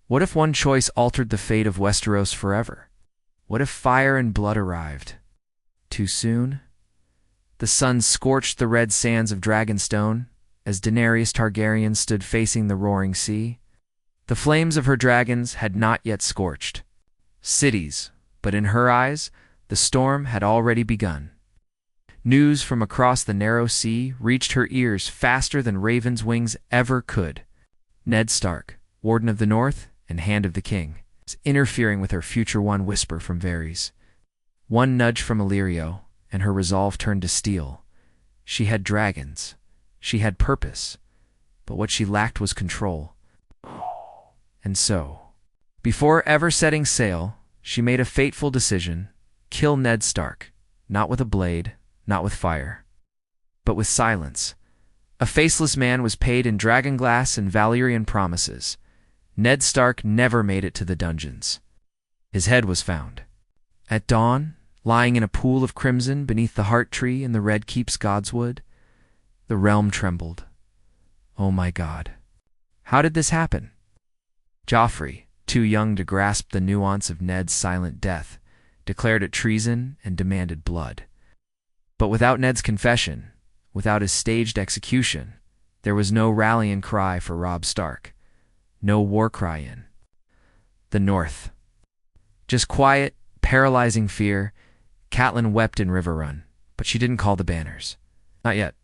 What if one choice altered the fate of Westeros forever? What if fire and blood arrived too soon? The sun scorched the red sands of Dragonstone as Daenerys Targaryen stood facing the roaring sea. The flames of her dragons had not yet scorched cities, but in her eyes, the storm had already begun. News from across the narrow sea reached her ears faster than raven's wings ever could. Ned Stark, Warden of the North and Hand of the King, was interfering with her future. One whisper from Varys, one nudge from Illyrio, and her resolve turned to steel. She had dragons. She had purpose. But what she lacked was control. And so, before ever setting sail, she made a fateful decision: kill Ned Stark, not with a blade, not with fire, but with silence. A faceless man was paid in dragonglass and Valyrian promises. Ned Stark never made it to the dungeons. His head was found at dawn, lying in a pool of crimson beneath the heart tree in the Red Keep's Godswood. The realm trembled. Oh my God. How did this happen? Joffrey, too young to grasp the nuance of Ned's silent death, declared it treason and demanded blood. But without Ned's confession, without his staged execution, there was no rallying cry for Robb Stark. No war cry in the North. Just quiet, paralyzing fear. Catelyn wept in Riverrun, but she didn't call the banners. Not yet.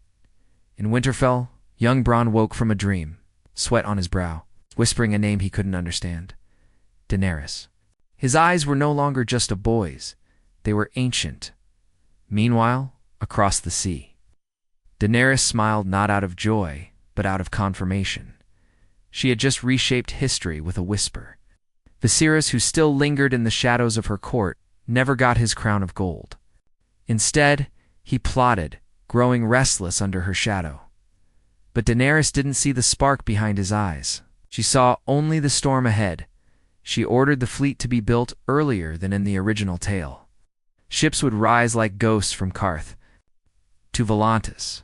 In Winterfell, young Bronn woke from a dream, sweat on his brow, whispering a name he couldn't understand. Daenerys. His eyes were no longer just a boy's. They were ancient. Meanwhile, across the sea, Daenerys smiled not out of joy, but out of confirmation. She had just reshaped history with a whisper. Viserys, who still lingered in the shadows of her court, never got his crown of gold. Instead, he plotted, growing restless under her shadow. But Daenerys didn't see the spark behind his eyes. She saw only the storm ahead. She ordered the fleet to be built earlier than in the original tale. Ships would rise like ghosts from Qarth to Volantis,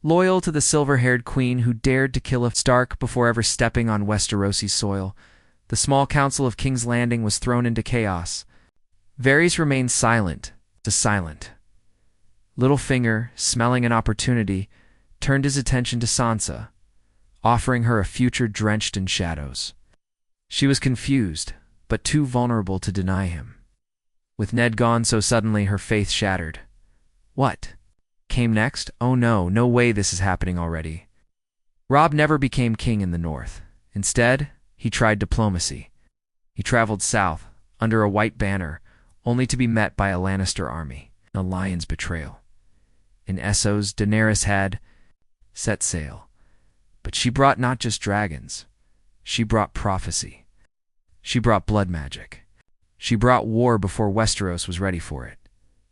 loyal to the silver-haired queen who dared to kill a Stark before ever stepping on Westerosi's soil. The small council of King's Landing was thrown into chaos. Varys remained silent. Littlefinger, smelling an opportunity, turned his attention to Sansa, offering her a future drenched in shadows. She was confused, but too vulnerable to deny him. With Ned gone so suddenly, her faith shattered. What came next? Oh no, no way this is happening already. Robb never became king in the North. Instead, he tried diplomacy. He traveled south, under a white banner, only to be met by a Lannister army, a lion's betrayal. In Essos, Daenerys had set sail. But she brought not just dragons. She brought prophecy. She brought blood magic. She brought war before Westeros was ready for it.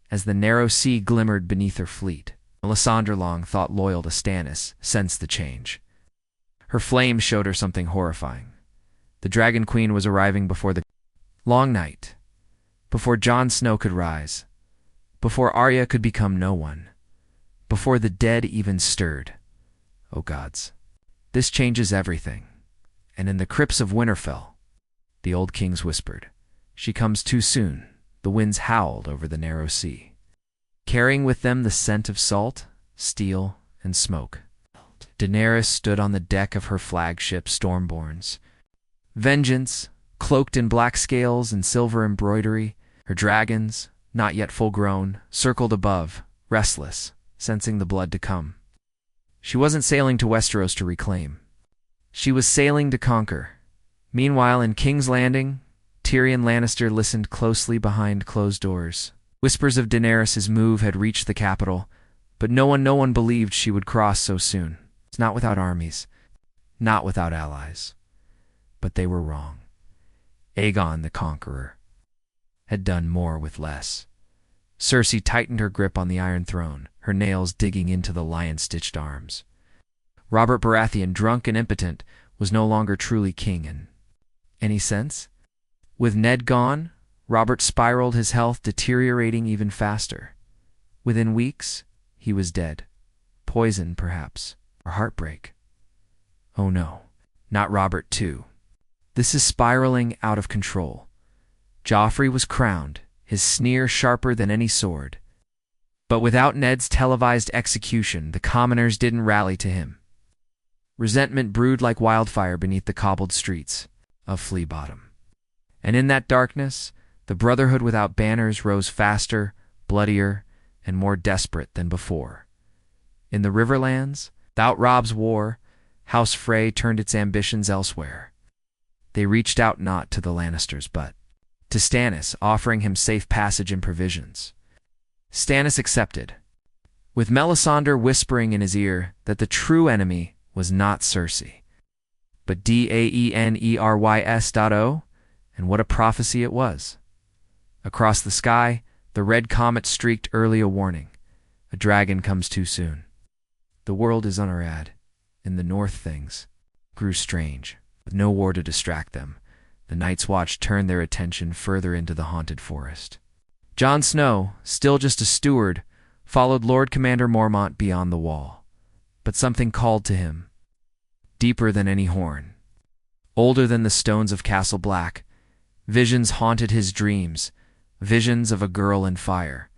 As the narrow sea glimmered beneath her fleet, Melisandre Long, thought loyal to Stannis, sensed the change. Her flame showed her something horrifying. The Dragon Queen was arriving before the long night, before Jon Snow could rise, before Arya could become no one, before the dead even stirred. Oh gods, this changes everything. And in the crypts of Winterfell, the old kings whispered, "She comes too soon." The winds howled over the narrow sea, carrying with them the scent of salt, steel, and smoke. Daenerys stood on the deck of her flagship Stormborns. Vengeance, cloaked in black scales and silver embroidery, her dragons, not yet full-grown, circled above, restless, sensing the blood to come. She wasn't sailing to Westeros to reclaim. She was sailing to conquer. Meanwhile, in King's Landing, Tyrion Lannister listened closely behind closed doors. Whispers of Daenerys' move had reached the capital, but no one believed she would cross so soon. It's not without armies, not without allies. But they were wrong. Aegon the Conqueror had done more with less. Cersei tightened her grip on the Iron Throne, her nails digging into the lion-stitched arms. Robert Baratheon, drunk and impotent, was no longer truly king in any sense. With Ned gone, Robert spiraled, his health deteriorating even faster. Within weeks, he was dead. Poison, perhaps, or heartbreak. Oh no, not Robert too. This is spiraling out of control. Joffrey was crowned, his sneer sharper than any sword. But without Ned's televised execution, the commoners didn't rally to him. Resentment brewed like wildfire beneath the cobbled streets of Flea Bottom. And in that darkness, the Brotherhood without banners rose faster, bloodier, and more desperate than before. In the Riverlands, without Robb's war, House Frey turned its ambitions elsewhere. They reached out not to the Lannisters, but to Stannis, offering him safe passage and provisions. Stannis accepted, with Melisandre whispering in his ear that the true enemy was not Cersei, but Daenerys. And what a prophecy it was. Across the sky, the red comet streaked early a warning. A dragon comes too soon. The world is unarad. In the north things grew strange, with no war to distract them. The Night's Watch turned their attention further into the haunted forest. Jon Snow, still just a steward, followed Lord Commander Mormont beyond the wall. But something called to him, deeper than any horn. Older than the stones of Castle Black, visions haunted his dreams, visions of a girl in fire.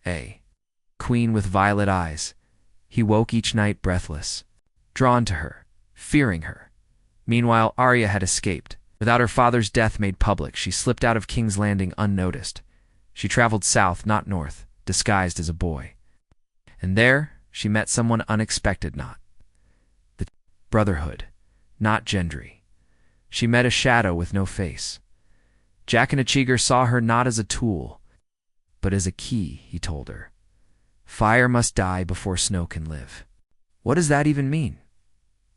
A queen with violet eyes. He woke each night breathless, drawn to her, fearing her. Meanwhile, Arya had escaped. Without her father's death made public, she slipped out of King's Landing unnoticed. She traveled south, not north, disguised as a boy. And there, she met someone unexpected, not the Brotherhood, not Gendry. She met a shadow with no face. Jack and Achigar saw her not as a tool, but as a key, he told her. Fire must die before snow can live. What does that even mean?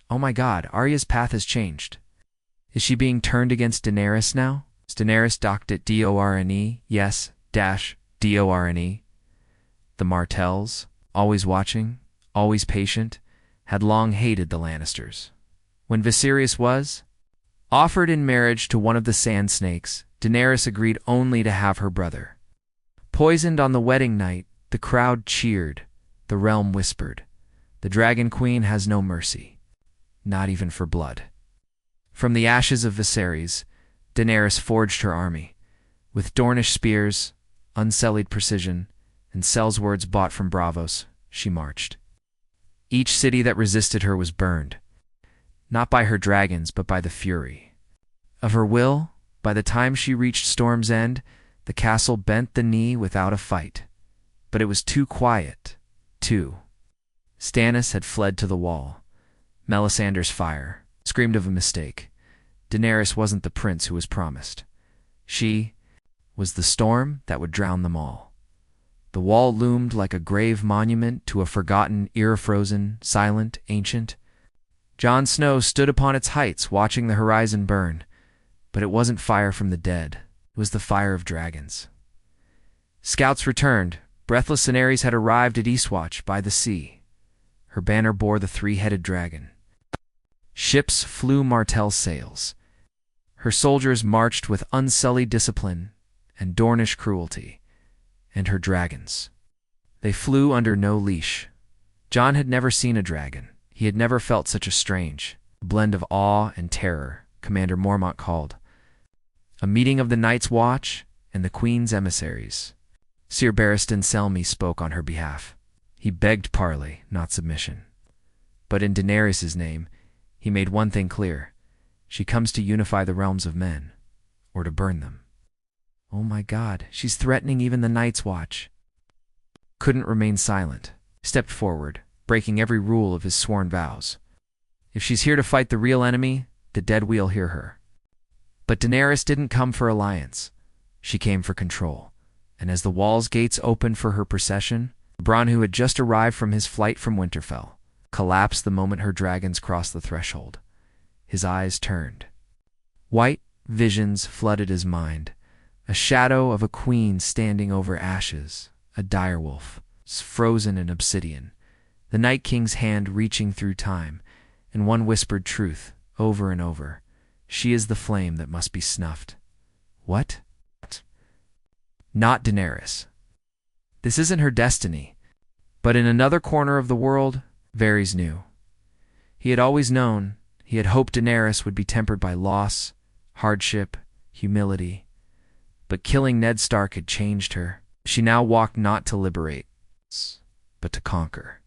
Oh my God, Arya's path has changed. Is she being turned against Daenerys now? Is Daenerys docked at Dorne? Yes, Dorne. The Martells, always watching, always patient, had long hated the Lannisters. When Viserys was offered in marriage to one of the Sand Snakes, Daenerys agreed only to have her brother. Poisoned on the wedding night, the crowd cheered, the realm whispered. The Dragon Queen has no mercy, not even for blood. From the ashes of Viserys, Daenerys forged her army. With Dornish spears, unsullied precision, and sellswords bought from Braavos, she marched. Each city that resisted her was burned, not by her dragons, but by the fury of her will. By the time she reached Storm's End, the castle bent the knee without a fight. But it was too quiet, too. Stannis had fled to the wall. Melisandre's fire screamed of a mistake. Daenerys wasn't the prince who was promised. She was the storm that would drown them all. The wall loomed like a grave monument to a forgotten, era-frozen, silent, ancient. Jon Snow stood upon its heights watching the horizon burn, but it wasn't fire from the dead. It was the fire of dragons. Scouts returned. Breathless Daenerys had arrived at Eastwatch by the sea. Her banner bore the three-headed dragon. Ships flew Martell sails. Her soldiers marched with unsullied discipline and Dornish cruelty. And her dragons. They flew under no leash. Jon had never seen a dragon. He had never felt such a strange blend of awe and terror, Commander Mormont called. A meeting of the Night's Watch and the Queen's emissaries. Sir Barristan Selmy spoke on her behalf. He begged parley, not submission. But in Daenerys' name, he made one thing clear. She comes to unify the realms of men, or to burn them. Oh my God, she's threatening even the Night's Watch. Couldn't remain silent. Stepped forward, breaking every rule of his sworn vows. If she's here to fight the real enemy, the dead will hear her. But Daenerys didn't come for alliance. She came for control. And as the wall's gates opened for her procession, Bronn, who had just arrived from his flight from Winterfell, collapsed the moment her dragons crossed the threshold. His eyes turned. White visions flooded his mind. A shadow of a queen standing over ashes, a direwolf, frozen in obsidian, the Night King's hand reaching through time, and one whispered truth, over and over. She is the flame that must be snuffed. What? Not Daenerys. This isn't her destiny. But in another corner of the world, Varys knew. He had always known, he had hoped Daenerys would be tempered by loss, hardship, humility. But killing Ned Stark had changed her. She now walked not to liberate, but to conquer.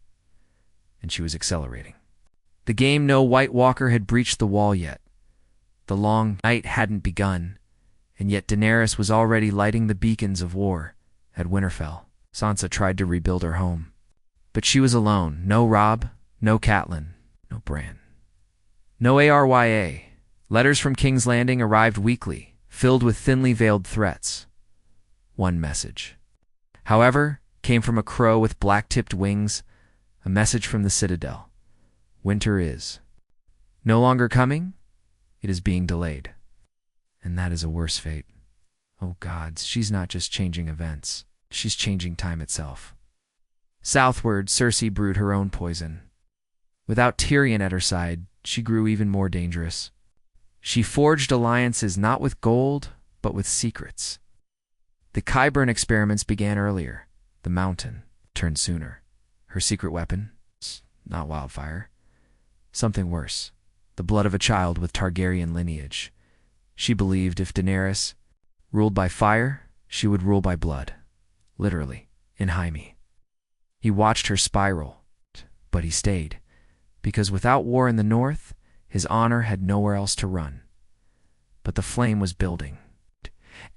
And she was accelerating. The game no White Walker had breached the wall yet. The long night hadn't begun, and yet Daenerys was already lighting the beacons of war at Winterfell. Sansa tried to rebuild her home. But she was alone. No Robb, no Catelyn, no Bran. No Arya. Letters from King's Landing arrived weekly, filled with thinly veiled threats. One message, however, came from a crow with black-tipped wings, a message from the Citadel. Winter is no longer coming. It is being delayed. And that is a worse fate. Oh gods, she's not just changing events. She's changing time itself. Southward, Cersei brewed her own poison. Without Tyrion at her side, she grew even more dangerous. She forged alliances not with gold, but with secrets. The Qyburn experiments began earlier. The mountain turned sooner. Her secret weapon? Not wildfire. Something worse. The blood of a child with Targaryen lineage. She believed if Daenerys ruled by fire, she would rule by blood. Literally, in Jaime. He watched her spiral, but he stayed, because without war in the north, his honor had nowhere else to run. But the flame was building.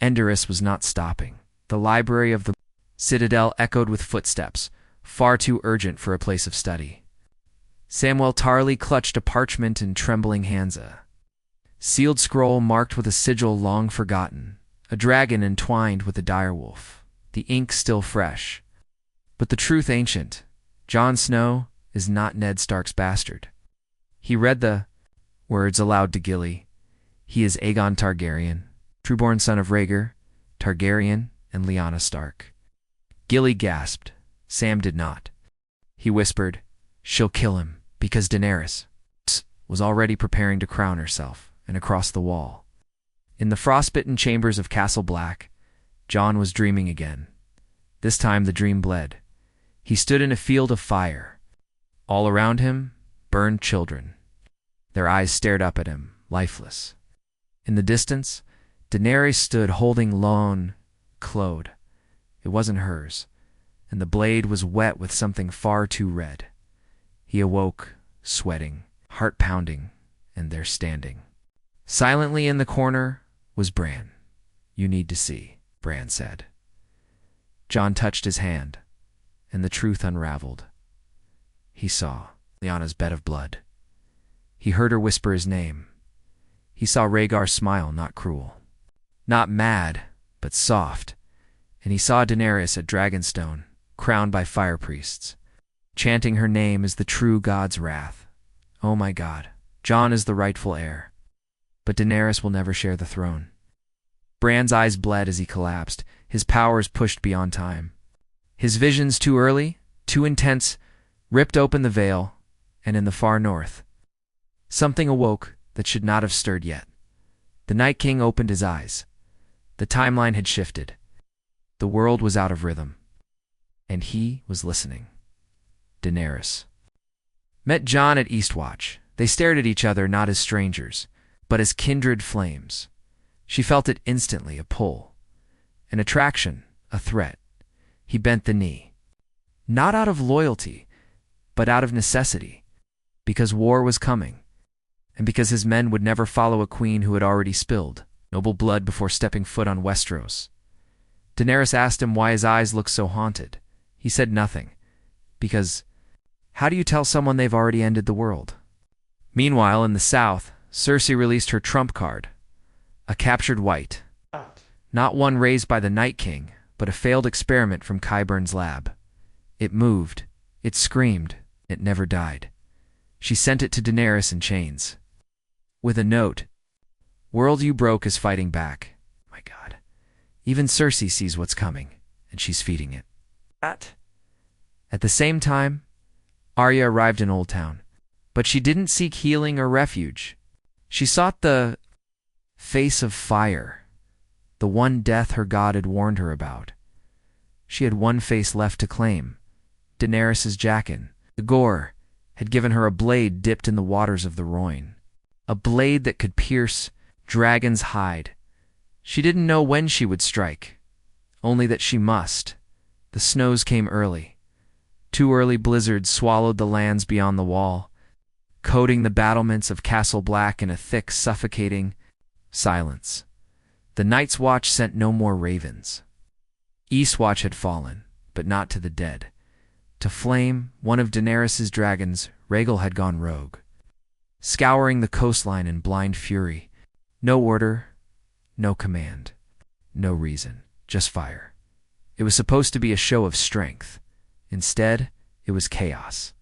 Daenerys was not stopping. The library of the Citadel echoed with footsteps, far too urgent for a place of study. Samwell Tarly clutched a parchment in trembling hands. A sealed scroll marked with a sigil long forgotten, a dragon entwined with a direwolf, the ink still fresh. But the truth ancient. Jon Snow is not Ned Stark's bastard. He read the words aloud to Gilly. He is Aegon Targaryen, trueborn son of Rhaegar, Targaryen, and Lyanna Stark. Gilly gasped. Sam did not. He whispered, "She'll kill him," because Daenerys was already preparing to crown herself, and across the wall. In the frostbitten chambers of Castle Black, Jon was dreaming again. This time the dream bled. He stood in a field of fire. All around him, burned children. Their eyes stared up at him, lifeless. In the distance, Daenerys stood holding lone Claude. It wasn't hers, and the blade was wet with something far too red. He awoke, sweating, heart pounding, and there standing. Silently in the corner was Bran. "You need to see," Bran said. Jon touched his hand, and the truth unraveled. He saw Lyanna's bed of blood. He heard her whisper his name. He saw Rhaegar smile, not cruel. Not mad, but soft. And he saw Daenerys at Dragonstone, crowned by fire priests. Chanting her name is the true God's wrath. Oh my God, Jon is the rightful heir. But Daenerys will never share the throne. Bran's eyes bled as he collapsed, his powers pushed beyond time. His visions too early, too intense, ripped open the veil, and in the far north, something awoke that should not have stirred yet. The Night King opened his eyes. The timeline had shifted. The world was out of rhythm. And he was listening. Daenerys met Jon at Eastwatch. They stared at each other not as strangers, but as kindred flames. She felt it instantly, a pull, an attraction, a threat. He bent the knee. Not out of loyalty, but out of necessity, because war was coming, and because his men would never follow a queen who had already spilled noble blood before stepping foot on Westeros. Daenerys asked him why his eyes looked so haunted. He said nothing, because how do you tell someone they've already ended the world? Meanwhile, in the south, Cersei released her trump card, a captured white. Not one raised by the Night King, but a failed experiment from Qyburn's lab. It moved, it screamed, it never died. She sent it to Daenerys in chains. With a note, "World you broke is fighting back." My God. Even Cersei sees what's coming, and she's feeding it. At the same time, Arya arrived in Old Town, but she didn't seek healing or refuge. She sought the face of fire, the one death her god had warned her about. She had one face left to claim, Daenerys' Jaqen. The gore had given her a blade dipped in the waters of the Rhoyne, a blade that could pierce, Dragons hide. She didn't know when she would strike, only that she must. The snows came early. 2 early blizzards swallowed the lands beyond the wall, coating the battlements of Castle Black in a thick, suffocating silence. The Night's Watch sent no more ravens. Eastwatch had fallen, but not to the dead. To Flame, one of Daenerys' dragons, Rhaegal had gone rogue, scouring the coastline in blind fury. No order, no command, no reason, just fire. It was supposed to be a show of strength. Instead, it was chaos.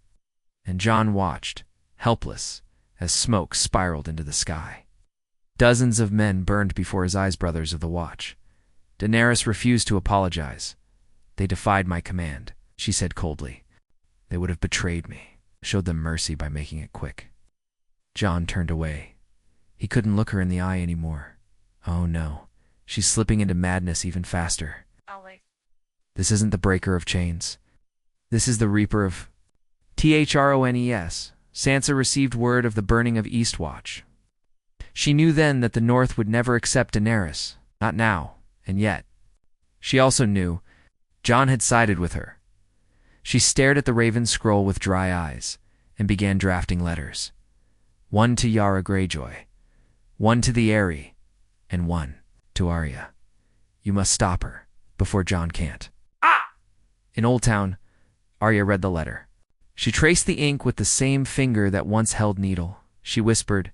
And Jon watched, helpless, as smoke spiraled into the sky. Dozens of men burned before his eyes, brothers of the Watch. Daenerys refused to apologize. They defied my command, she said coldly. They would have betrayed me, showed them mercy by making it quick. Jon turned away. He couldn't look her in the eye anymore. Oh no, she's slipping into madness even faster. Ollie. This isn't the breaker of chains. This is the reaper of Thrones. Sansa received word of the burning of Eastwatch. She knew then that the North would never accept Daenerys, not now, and yet. She also knew Jon had sided with her. She stared at the raven scroll with dry eyes and began drafting letters. One to Yara Greyjoy, one to the Eyrie, and one to Arya. You must stop her before Jon can't. Ah! In Old Town, Arya read the letter. She traced the ink with the same finger that once held needle. She whispered,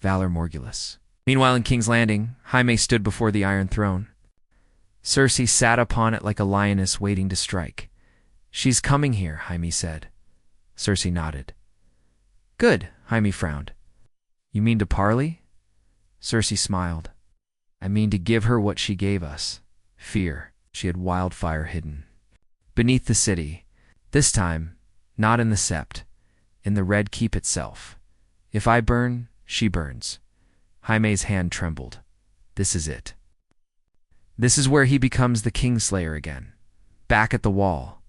Valor Morgulis. Meanwhile, in King's Landing, Jaime stood before the Iron Throne. Cersei sat upon it like a lioness waiting to strike. She's coming here, Jaime said. Cersei nodded. Good, Jaime frowned. You mean to parley? Cersei smiled. I mean to give her what she gave us. Fear. She had wildfire hidden beneath the city. This time, not in the sept, in the Red Keep itself. If I burn, she burns. Jaime's hand trembled. This is it. This is where he becomes the Kingslayer again. Back at the wall.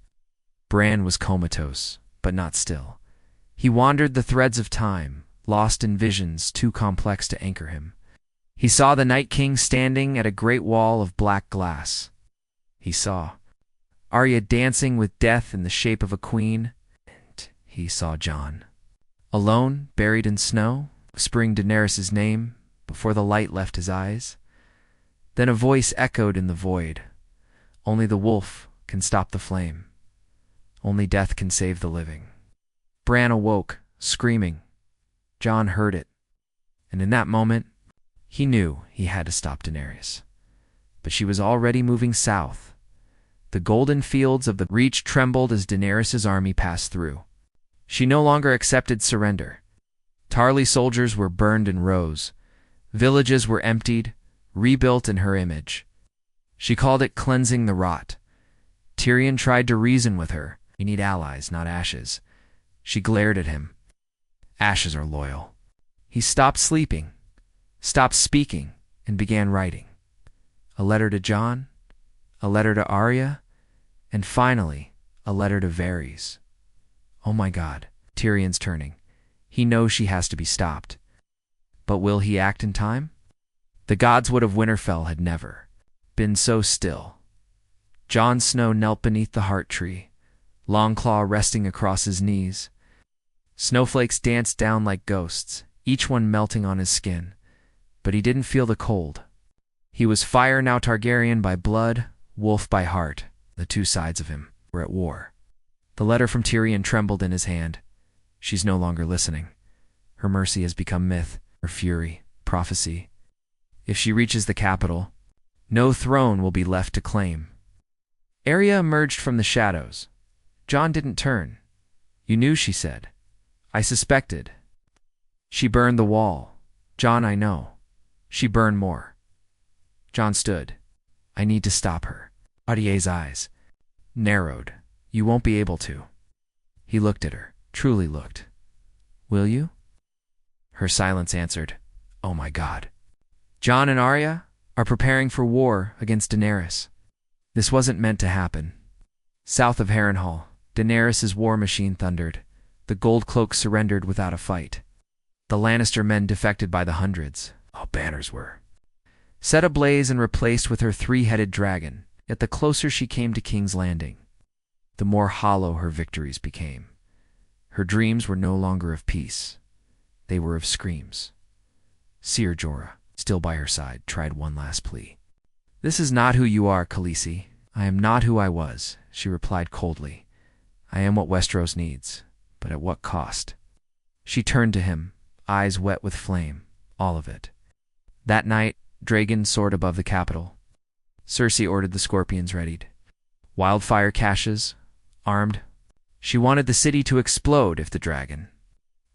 Bran was comatose, but not still. He wandered the threads of time, lost in visions too complex to anchor him. He saw the Night King standing at a great wall of black glass. He saw Arya dancing with death in the shape of a queen, and he saw Jon. Alone, buried in snow, whispering Daenerys' name before the light left his eyes. Then a voice echoed in the void. Only the wolf can stop the flame. Only death can save the living. Bran awoke, screaming. Jon heard it, and in that moment, he knew he had to stop Daenerys. But she was already moving south. The golden fields of the Reach trembled as Daenerys' army passed through. She no longer accepted surrender. Tarly soldiers were burned in rows. Villages were emptied, rebuilt in her image. She called it cleansing the rot. Tyrion tried to reason with her. You need allies, not ashes. She glared at him. Ashes are loyal. He stopped sleeping, stopped speaking, and began writing. A letter to Jon, a letter to Arya, and finally, a letter to Varys. Oh my God, Tyrion's turning. He knows she has to be stopped. But will he act in time? The godswood of Winterfell had never been so still. Jon Snow knelt beneath the heart tree, Longclaw resting across his knees. Snowflakes danced down like ghosts, each one melting on his skin. But he didn't feel the cold. He was fire now, Targaryen by blood, wolf by heart. The two sides of him were at war. The letter from Tyrion trembled in his hand. She's no longer listening. Her mercy has become myth, her fury, prophecy. If she reaches the capital, no throne will be left to claim. Arya emerged from the shadows. Jon didn't turn. You knew, she said. I suspected. She burned the wall. Jon, I know. She burned more. Jon stood. I need to stop her. Audier's eyes narrowed. You won't be able to. He looked at her, truly looked. Will you? Her silence answered, Oh my God. Jon and Arya are preparing for war against Daenerys. This wasn't meant to happen. South of Harrenhal, Daenerys' war machine thundered. The Gold Cloak surrendered without a fight. The Lannister men defected by the hundreds, All banners were set ablaze and replaced with her three-headed dragon, yet the closer she came to King's Landing, the more hollow her victories became. Her dreams were no longer of peace. They were of screams. Seer Jorah, still by her side, tried one last plea. "This is not who you are, Khaleesi." "I am not who I was," she replied coldly. "I am what Westeros needs, but at what cost?" She turned to him, eyes wet with flame, all of it. That night, Dragon soared above the capital. Cersei ordered the scorpions readied. Wildfire caches, armed. She wanted the city to explode if the dragon.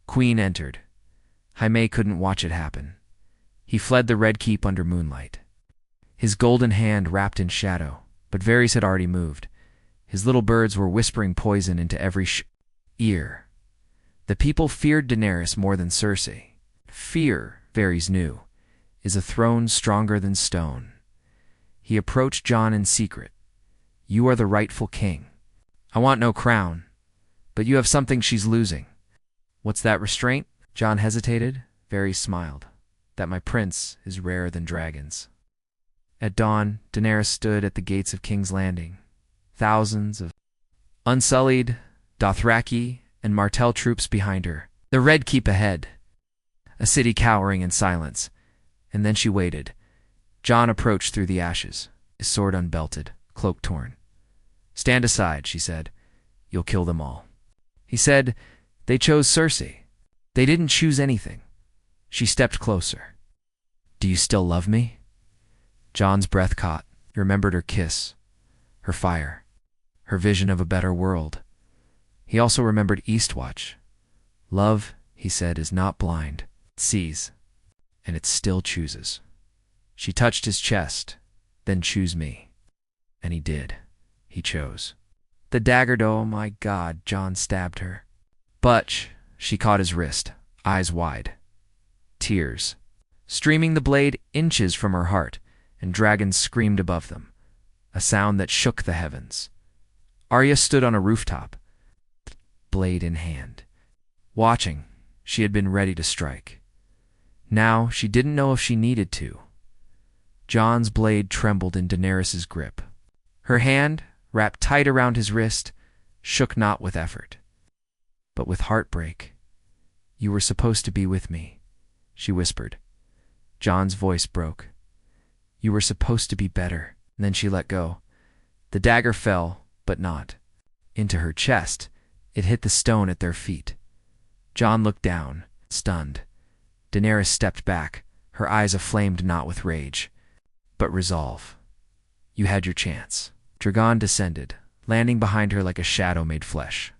Queen entered. Jaime couldn't watch it happen. He fled the Red Keep under moonlight. His golden hand wrapped in shadow, but Varys had already moved. His little birds were whispering poison into every ear. The people feared Daenerys more than Cersei. Fear, Varys knew, is a throne stronger than stone. He approached Jon in secret. "You are the rightful king. I want no crown, but you have something she's losing." "What's that, restraint?" Jon hesitated. Varys smiled. "That my prince is rarer than dragons." At dawn, Daenerys stood at the gates of King's Landing. Thousands of unsullied Dothraki and Martell troops behind her. The Red Keep ahead. A city cowering in silence. And then she waited. Jon approached through the ashes, his sword unbelted, cloak torn. "Stand aside," she said. "You'll kill them all." He said, "They chose Cersei. They didn't choose anything." She stepped closer. "Do you still love me?" Jon's breath caught. He remembered her kiss, her fire, her vision of a better world. He also remembered Eastwatch. "Love," he said, "is not blind. It sees, and it still chooses." She touched his chest. "Then choose me." And he did. He chose. The dagger, oh my God, Jon stabbed her. "Butch," she caught his wrist, eyes wide. Tears, streaming the blade inches from her heart, and dragons screamed above them, a sound that shook the heavens. Arya stood on a rooftop, blade in hand. Watching, she had been ready to strike. Now she didn't know if she needed to. Jon's blade trembled in Daenerys' grip. Her hand, wrapped tight around his wrist, shook not with effort, but with heartbreak. "You were supposed to be with me," she whispered. Jon's voice broke. "You were supposed to be better." And then she let go. The dagger fell, but not into her chest. It hit the stone at their feet. Jon looked down, stunned. Daenerys stepped back, her eyes aflamed not with rage, but resolve. "You had your chance." Drogon descended, landing behind her like a shadow made flesh.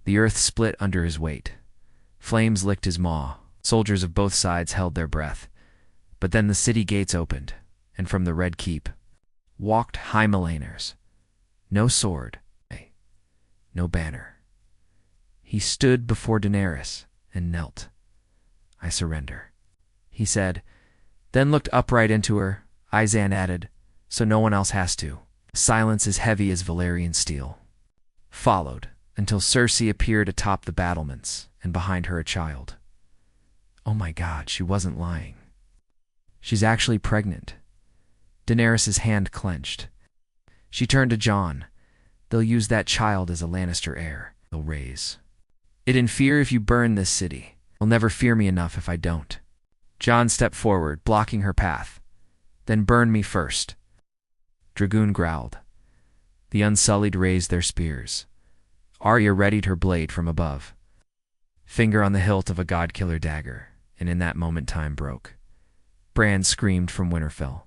The earth split under his weight. Flames licked his maw. Soldiers of both sides held their breath. But then the city gates opened, and from the Red Keep walked High Melaners. No sword, no banner. He stood before Daenerys and knelt. "I surrender," he said, then looked upright into her. Izan added, "So no one else has to." Silence as heavy as Valyrian steel followed until Cersei appeared atop the battlements and behind her a child. Oh my God, she wasn't lying. She's actually pregnant. Daenerys' hand clenched. She turned to Jon. "They'll use that child as a Lannister heir. They'll raise it in fear if you burn this city. They'll never fear me enough if I don't." Jon stepped forward, blocking her path. "Then burn me first." Dragoon growled. The Unsullied raised their spears. Arya readied her blade from above. Finger on the hilt of a godkiller dagger, and in that moment time broke. Bran screamed from Winterfell.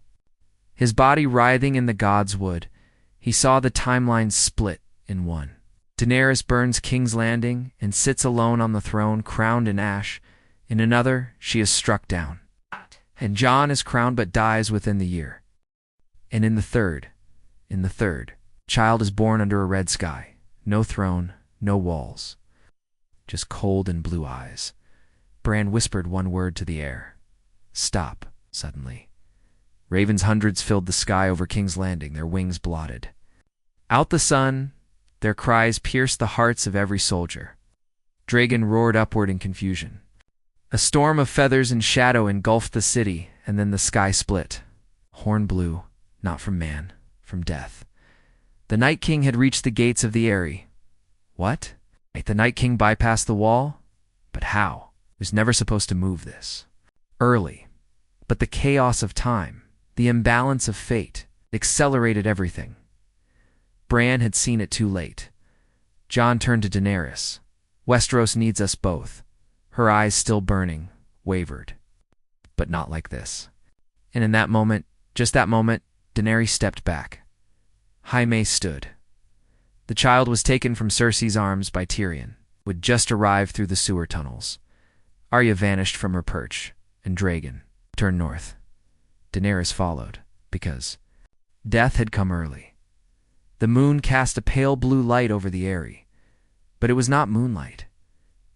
His body writhing in the god's wood, he saw the timeline split in one. Daenerys burns King's Landing and sits alone on the throne, crowned in ash. In another, she is struck down. And Jon is crowned but dies within the year. And in the third, child is born under a red sky. No throne, no walls. Just cold and blue eyes. Bran whispered one word to the air. Stop, suddenly. Ravens hundreds filled the sky over King's Landing, their wings blotted. Out the sun, their cries pierced the hearts of every soldier. Dragon roared upward in confusion. A storm of feathers and shadow engulfed the city, and then the sky split. Horn blew, not from man, from death. The Night King had reached the gates of the Eyrie. What? The Night King bypassed the wall? But how? He was never supposed to move this. Early. But the chaos of time, the imbalance of fate, accelerated everything. Bran had seen it too late. Jon turned to Daenerys. Westeros needs us both. Her eyes still burning, wavered. But not like this. And in that moment, just that moment, Daenerys stepped back. Jaime stood. The child was taken from Cersei's arms by Tyrion, who had just arrived through the sewer tunnels. Arya vanished from her perch, and Dragon turned north. Daenerys followed, because death had come early. The moon cast a pale blue light over the Eyrie, but it was not moonlight.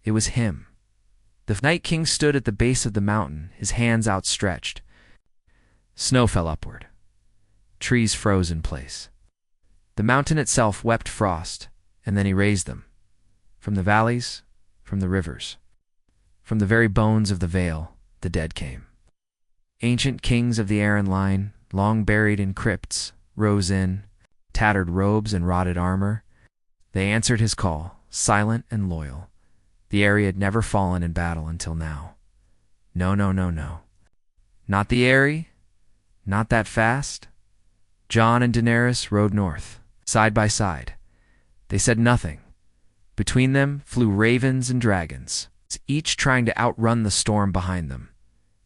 It was him. The Night King stood at the base of the mountain, his hands outstretched. Snow fell upward. Trees froze in place. The mountain itself wept frost, and then he raised them. From the valleys, from the rivers, from the very bones of the Vale, the dead came. Ancient kings of the Arryn line, long buried in crypts, rose in, tattered robes and rotted armor. They answered his call, silent and loyal. The Eyrie had never fallen in battle until now. No, no, no, no. Not the Eyrie? Not that fast? Jon and Daenerys rode north, side by side. They said nothing. Between them flew ravens and dragons, each trying to outrun the storm behind them.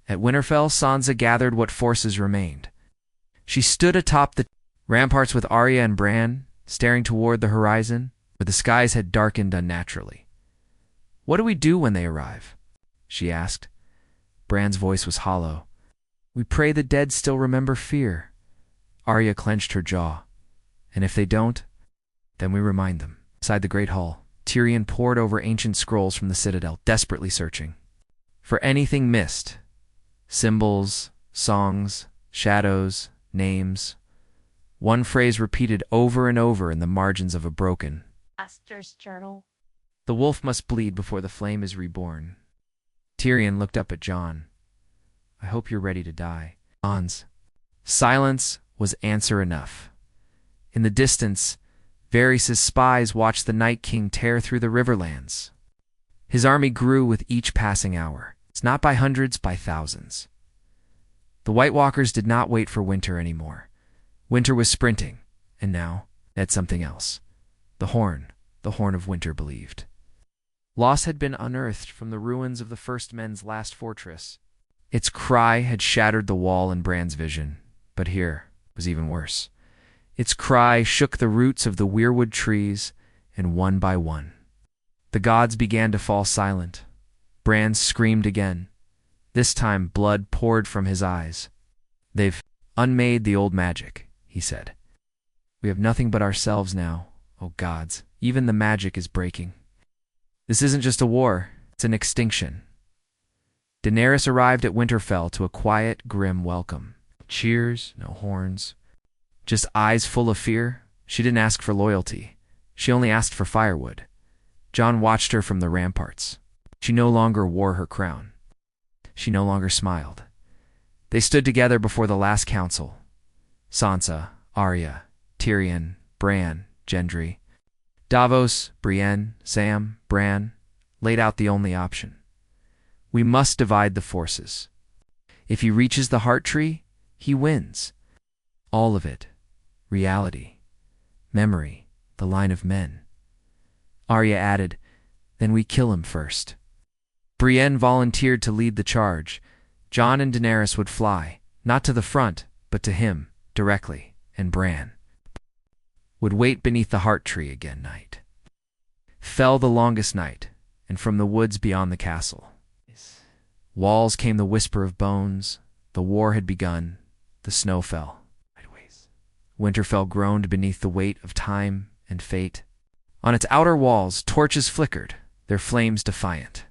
At Winterfell, Sansa gathered what forces remained. She stood atop the ramparts with Arya and Bran, staring toward the horizon, where the skies had darkened unnaturally. "What do we do when they arrive?" she asked. Bran's voice was hollow. "We pray the dead still remember fear." Arya clenched her jaw. "And if they don't, then we remind them." Inside the great hall, Tyrion pored over ancient scrolls from the citadel, desperately searching for anything missed. Symbols, songs, shadows, names. One phrase repeated over and over in the margins of a broken Master's journal. "The wolf must bleed before the flame is reborn." Tyrion looked up at Jon. "I hope you're ready to die." Jon's silence was answer enough. In the distance, Varys' spies watched the Night King tear through the riverlands. His army grew with each passing hour. It's not by hundreds, by thousands. The White Walkers did not wait for winter anymore. Winter was sprinting, and now it had something else. The horn of winter believed. Loss had been unearthed from the ruins of the First Men's last fortress. Its cry had shattered the wall in Bran's vision, but here was even worse. Its cry shook the roots of the weirwood trees, and one by one, the gods began to fall silent. Bran screamed again. This time blood poured from his eyes. "They've unmade the old magic," he said. "We have nothing but ourselves now. Oh gods, even the magic is breaking. This isn't just a war, it's an extinction." Daenerys arrived at Winterfell to a quiet, grim welcome. Cheers, no horns. Just eyes full of fear. She didn't ask for loyalty. She only asked for firewood. Jon watched her from the ramparts. She no longer wore her crown. She no longer smiled. They stood together before the last council. Sansa, Arya, Tyrion, Bran, Gendry. Davos, Brienne, Sam, Bran laid out the only option. We must divide the forces. If he reaches the heart tree, he wins. All of it. Reality. Memory. The line of men. Arya added, "Then we kill him first." Brienne volunteered to lead the charge. Jon and Daenerys would fly, not to the front, but to him, directly, and Bran would wait beneath the heart tree again. Night fell the longest night, and from the woods beyond the castle walls came the whisper of bones. The war had begun. The snow fell. Winterfell groaned beneath the weight of time and fate. On its outer walls, torches flickered, their flames defiant.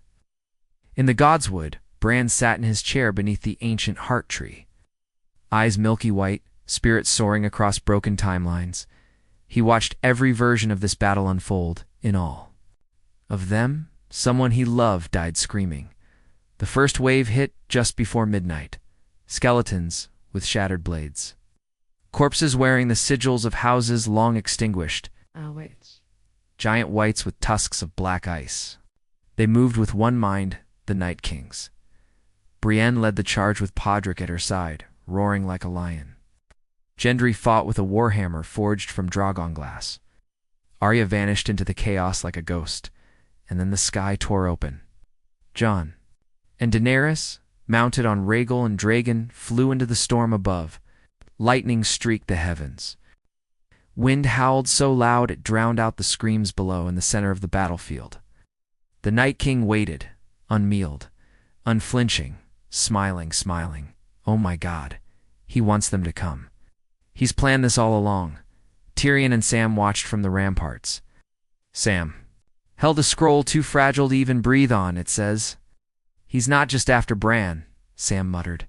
In the Godswood, Bran sat in his chair beneath the ancient heart tree. Eyes milky white, spirit soaring across broken timelines. He watched every version of this battle unfold, in all. Of them, someone he loved died screaming. The first wave hit just before midnight. Skeletons with shattered blades. Corpses wearing the sigils of houses long extinguished. Giant wights with tusks of black ice. They moved with one mind, the Night Kings. Brienne led the charge with Podrick at her side, roaring like a lion. Gendry fought with a warhammer forged from dragon glass. Arya vanished into the chaos like a ghost, and then the sky tore open. Jon and Daenerys, mounted on Rhaegal and Dragon, flew into the storm above. Lightning streaked the heavens. Wind howled so loud it drowned out the screams below in the center of the battlefield. The Night King waited, unmealed, unflinching, smiling. Oh my God, he wants them to come. He's planned this all along. Tyrion and Sam watched from the ramparts. Sam held a scroll too fragile to even breathe on, it says. He's not just after Bran, Sam muttered.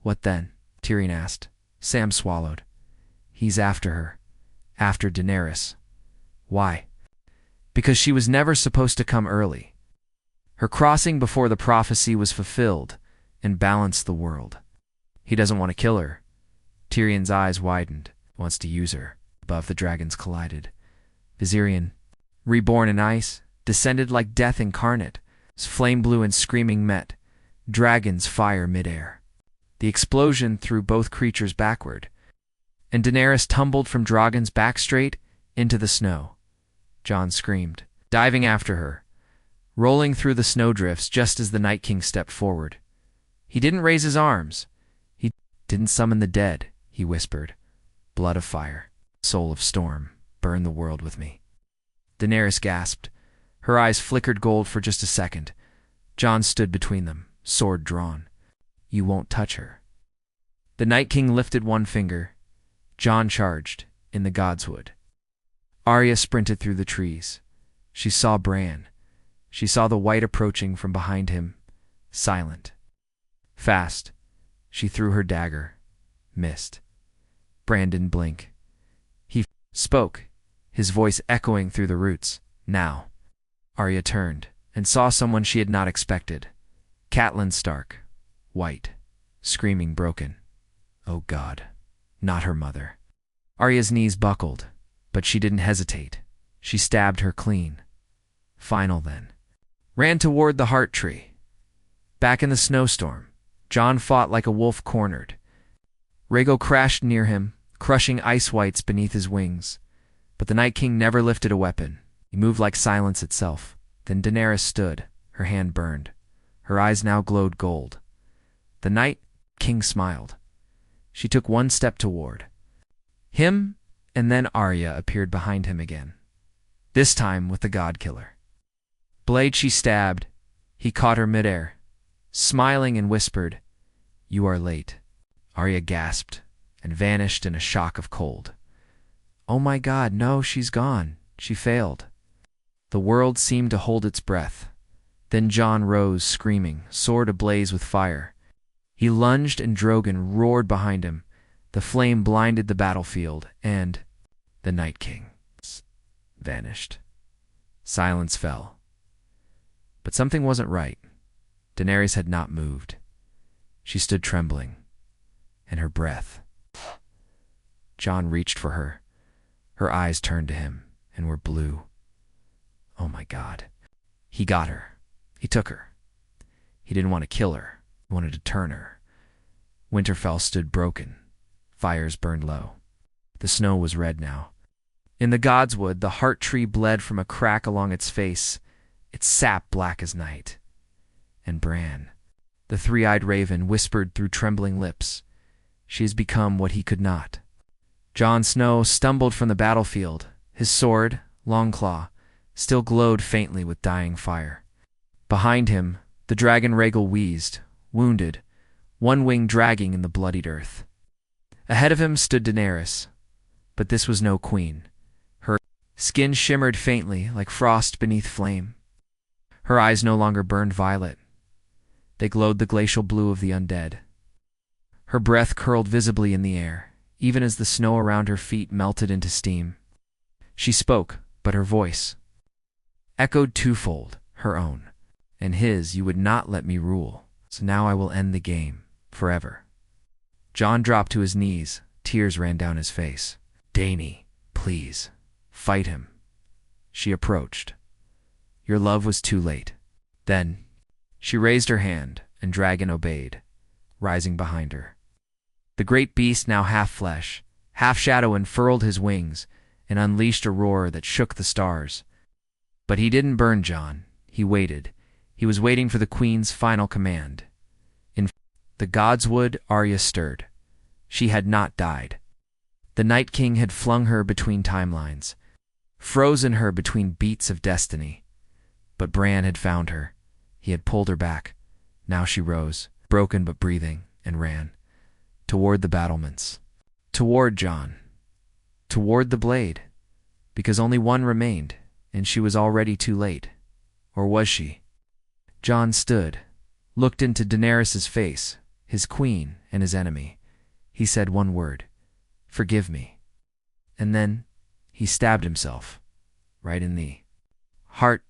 What then? Tyrion asked. Sam swallowed. He's after her. After Daenerys. Why? Because she was never supposed to come early. Her crossing before the prophecy was fulfilled and balanced the world. He doesn't want to kill her. Tyrion's eyes widened. Wants to use her. Above the dragons collided. Viserion, reborn in ice, descended like death incarnate. Flame blue and screaming met. Dragons fire midair. The explosion threw both creatures backward, and Daenerys tumbled from Drogon's back straight into the snow. Jon screamed, diving after her, rolling through the snowdrifts just as the Night King stepped forward. He didn't raise his arms. He didn't summon the dead, he whispered. Blood of fire, soul of storm, burn the world with me. Daenerys gasped. Her eyes flickered gold for just a second. Jon stood between them, sword drawn. You won't touch her. The Night King lifted one finger. Jon charged, in the godswood. Arya sprinted through the trees. She saw Bran. She saw the white approaching from behind him, silent. Fast, she threw her dagger. Missed. Bran didn't blink. He spoke, his voice echoing through the roots. Now. Arya turned, and saw someone she had not expected. Catelyn Stark. White, screaming broken. Oh God, not her mother. Arya's knees buckled, but she didn't hesitate. She stabbed her clean. Final then. Ran toward the heart tree. Back in the snowstorm, Jon fought like a wolf cornered. Rhaegal crashed near him, crushing ice whites beneath his wings. But the Night King never lifted a weapon. He moved like silence itself. Then Daenerys stood, her hand burned. Her eyes now glowed gold. The Night King smiled. She took one step toward him, and then Arya appeared behind him again. This time with the God-Killer. Blade she stabbed. He caught her midair, smiling and whispered, You are late. Arya gasped and vanished in a shock of cold. Oh my God, no, she's gone. She failed. The world seemed to hold its breath. Then Jon rose, screaming, sword ablaze with fire. He lunged and Drogon roared behind him. The flame blinded the battlefield, and the Night King vanished. Silence fell. But something wasn't right. Daenerys had not moved. She stood trembling, and her breath. Jon reached for her. Her eyes turned to him and were blue. Oh my God. He got her. He took her. He didn't want to kill her. He wanted to turn her. Winterfell stood broken. Fires burned low. The snow was red now. In the godswood, the heart tree bled from a crack along its face, its sap black as night. And Bran, the three-eyed raven, whispered through trembling lips, She has become what he could not. Jon Snow stumbled from the battlefield. His sword, Longclaw, still glowed faintly with dying fire. Behind him, the dragon Rhaegal wheezed, wounded, one wing dragging in the bloodied earth. Ahead of him stood Daenerys, but this was no queen. Her skin shimmered faintly like frost beneath flame. Her eyes no longer burned violet. They glowed the glacial blue of the undead. Her breath curled visibly in the air, even as the snow around her feet melted into steam. She spoke, but her voice echoed twofold, her own. and his you would not let me rule. So now I will end the game, forever. Jon dropped to his knees. Tears ran down his face. Dany, please, fight him. She approached. Your love was too late. Then she raised her hand, and Dragon obeyed, rising behind her. The great beast, now half flesh, half shadow, unfurled his wings and unleashed a roar that shook the stars. But he didn't burn Jon. He waited. He was waiting for the Queen's final command. In the Godswood, Arya stirred. She had not died. The Night King had flung her between timelines, frozen her between beats of destiny. But Bran had found her. He had pulled her back. Now she rose, broken but breathing, and ran. Toward the battlements. Toward Jon. Toward the blade. Because only one remained, and she was already too late. Or was she? Jon stood, looked into Daenerys' face, his queen and his enemy. He said one word, "Forgive me." And then he stabbed himself, right in the heart.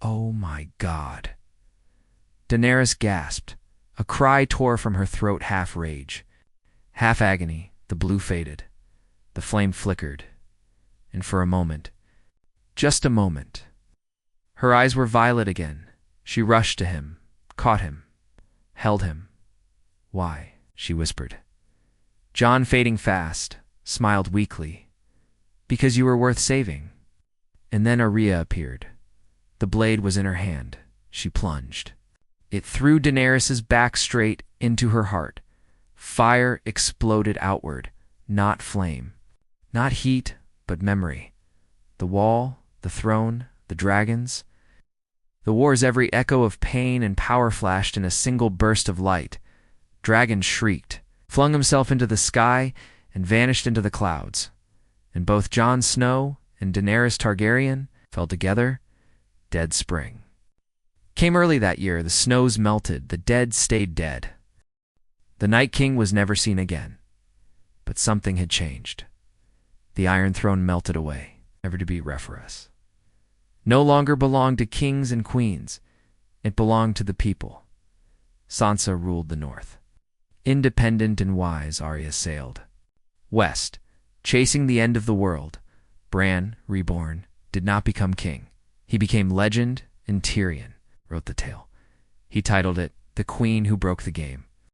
Oh my God. Daenerys gasped. A cry tore from her throat, half rage, half agony. The blue faded. The flame flickered. And for a moment, just a moment, her eyes were violet again. She rushed to him, caught him, held him. Why? She whispered. Jon, fading fast, smiled weakly. Because you were worth saving. And then Arya appeared. The blade was in her hand. She plunged. It threw Daenerys' back straight into her heart. Fire exploded outward, not flame. Not heat, but memory. The wall, the throne, the dragons. The war's every echo of pain and power flashed in a single burst of light. Dragon shrieked, flung himself into the sky, and vanished into the clouds. And both Jon Snow and Daenerys Targaryen fell together, dead spring. Came early that year, the snows melted, the dead stayed dead. The Night King was never seen again. But something had changed. The Iron Throne melted away, never to be referenced. No longer belonged to kings and queens. It belonged to the people. Sansa ruled the north. Independent and wise, Arya sailed west, chasing the end of the world. Bran, reborn, did not become king. He became legend, and Tyrion wrote the tale. He titled it The Queen Who Broke the Game.